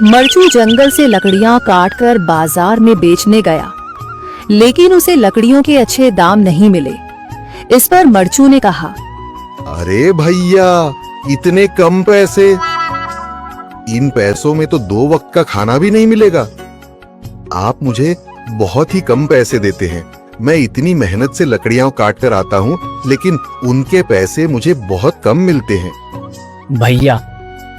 मरचू जंगल से लकड़ियां काटकर बाजार में बेचने गया, लेकिन उसे लकड़ियों के अच्छे दाम नहीं मिले। इस पर मरचू ने कहा, अरे भैया, इतने कम पैसे? इन पैसों में तो 2 वक्त का खाना भी नहीं मिलेगा। आप मुझे बहुत ही कम पैसे देते हैं। मैं इतनी मेहनत से लकड़ियां काट कर आता हूँ, लेकिन उनके पैसे मुझे बहुत कम मिलते हैं। भैया,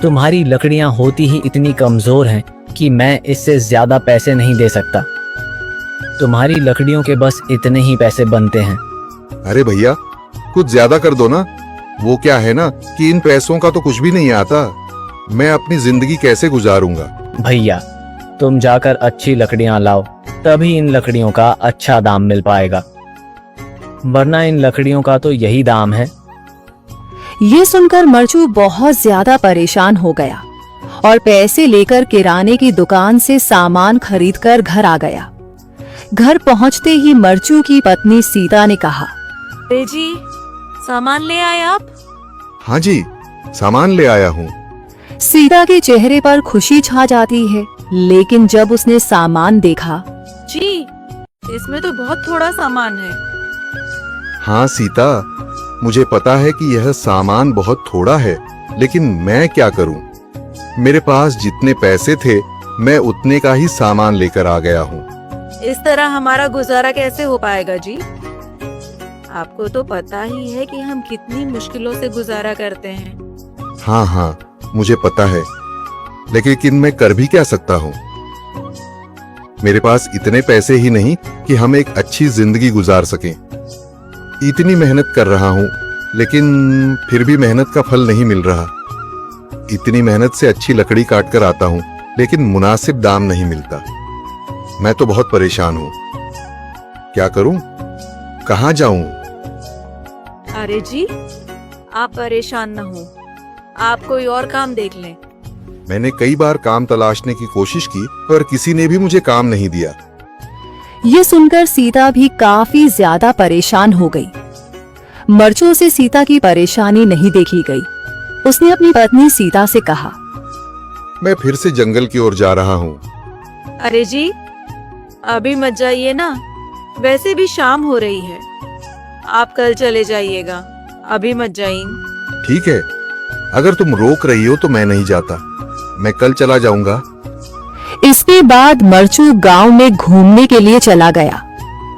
तुम्हारी लकड़ियां होती ही इतनी कमजोर हैं कि मैं इससे ज्यादा पैसे नहीं दे सकता। तुम्हारी लकड़ियों के बस इतने ही पैसे बनते हैं। अरे भैया, कुछ ज्यादा कर दो ना। वो क्या है ना कि इन पैसों का तो कुछ भी नहीं आता। मैं अपनी जिंदगी कैसे गुजारूंगा? भैया, तुम जाकर अच्छी लकड़ियां लाओ, तभी इन लकड़ियों का अच्छा दाम मिल पाएगा, वरना इन लकड़ियों का तो यही दाम है। ये सुनकर मरचू बहुत ज्यादा परेशान हो गया और पैसे लेकर किराने की दुकान से सामान खरीदकर घर आ गया। घर पहुंचते ही मरचू की पत्नी सीता ने कहा, अरे जी, सामान ले आए आप? हाँ जी, सामान ले आया हूँ। सीता के चेहरे पर खुशी छा जाती है, लेकिन जब उसने सामान देखा, जी, इसमें तो बहुत थोड़ा सामान है। हाँ सीता, मुझे पता है कि यह सामान बहुत थोड़ा है, लेकिन मैं क्या करूं? मेरे पास जितने पैसे थे, मैं उतने का ही सामान लेकर आ गया हूँ। इस तरह हमारा गुजारा कैसे हो पाएगा जी? आपको तो पता ही है कि हम कितनी मुश्किलों से गुजारा करते हैं। हाँ, मुझे पता है, लेकिन मैं कर भी क्या सकता हूँ? मेरे पास इतने पैसे ही नहीं कि हम एक अच्छी जिंदगी गुजार सकें। इतनी मेहनत कर रहा हूँ, लेकिन फिर भी मेहनत का फल नहीं मिल रहा। इतनी मेहनत से अच्छी लकड़ी काट कर आता हूँ, लेकिन मुनासिब दाम नहीं मिलता। मैं तो बहुत परेशान हूँ। क्या करूँ? कहाँ जाऊँ? अरे जी, आप परेशान न हो, आप कोई और काम देख लें। मैंने कई बार काम तलाशने की कोशिश की, पर किसी ने भी मुझे काम नहीं दिया। ये सुनकर सीता भी काफी ज्यादा परेशान हो गई। मरचू से सीता की परेशानी नहीं देखी गई। उसने अपनी पत्नी सीता से कहा, मैं फिर से जंगल की ओर जा रहा हूँ। अरे जी, अभी मत जाइए ना, वैसे भी शाम हो रही है। आप कल चले जाइएगा, अभी मत जाइए। ठीक है, अगर तुम रोक रही हो तो मैं नहीं जाता। मैं कल चला जाऊंगा। इसके बाद मरचू गांव में घूमने के लिए चला गया।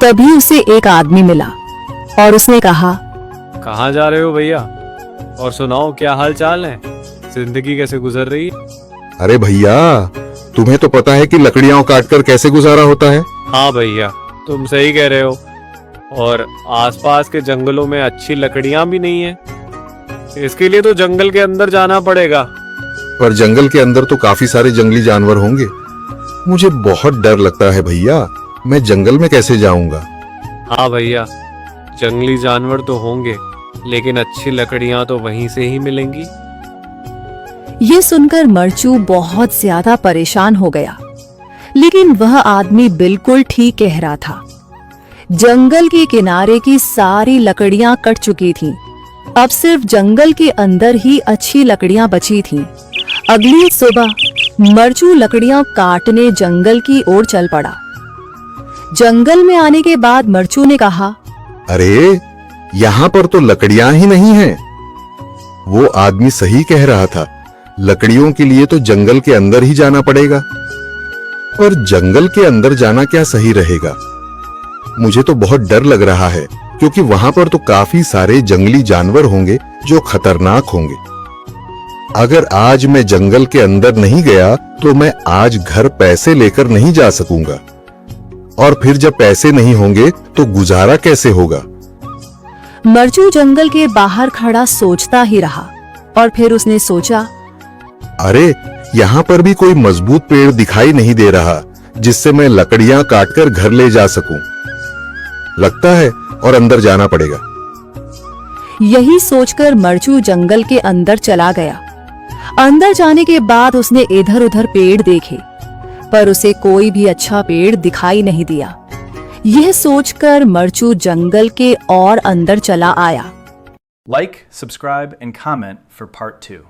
तभी उसे एक आदमी मिला और उसने कहा, कहाँ जा रहे हो भैया? और सुनाओ, क्या हाल चाल है? जिंदगी कैसे गुजर रही है? अरे भैया, तुम्हें तो पता है कि लकड़ियां काटकर कैसे गुजारा होता है। हाँ भैया, तुम सही कह रहे हो। और आसपास के जंगलों में अच्छी लकड़ियां भी नहीं है। इसके लिए तो जंगल के अंदर जाना पड़ेगा। पर जंगल के अंदर तो काफी सारे जंगली जानवर होंगे। मुझे बहुत डर लगता है भैया, मैं जंगल में कैसे जाऊंगा? हाँ भैया, जंगली जानवर तो होंगे, लेकिन अच्छी लकड़ियां तो वहीं से ही मिलेंगी। ये सुनकर मरचू बहुत ज्यादा परेशान हो गया, लेकिन वह आदमी बिल्कुल ठीक कह रहा था। जंगल के किनारे की सारी लकड़ियां कट चुकी थीं। अब सिर्फ जंगल के अंदर ही अच्छी लकड़ियां बची थीं। अगली सुबह मरचू लकड़ियां काटने जंगल की ओर चल पड़ा। जंगल में आने के बाद मरचू ने कहा, अरे, यहाँ पर तो लकड़ियां ही नहीं हैं। वो आदमी सही कह रहा था, लकड़ियों के लिए तो जंगल के अंदर ही जाना पड़ेगा। और जंगल के अंदर जाना क्या सही रहेगा? मुझे तो बहुत डर लग रहा है, क्योंकि वहां पर तो काफी सारे जंगली जानवर होंगे जो खतरनाक होंगे। अगर आज मैं जंगल के अंदर नहीं गया तो मैं आज घर पैसे लेकर नहीं जा सकूंगा, और फिर जब पैसे नहीं होंगे तो गुजारा कैसे होगा? मरचू जंगल के बाहर खड़ा सोचता ही रहा और फिर उसने सोचा, अरे, यहाँ पर भी कोई मजबूत पेड़ दिखाई नहीं दे रहा जिससे मैं लकड़ियां काटकर घर ले जा सकूं। लगता है और अंदर जाना पड़ेगा। यही सोचकर मरचू जंगल के अंदर चला गया। अंदर जाने के बाद उसने इधर उधर पेड़ देखे, पर उसे कोई भी अच्छा पेड़ दिखाई नहीं दिया। यह सोचकर मरचू जंगल के और अंदर चला आया। Like, subscribe, and comment for part 2.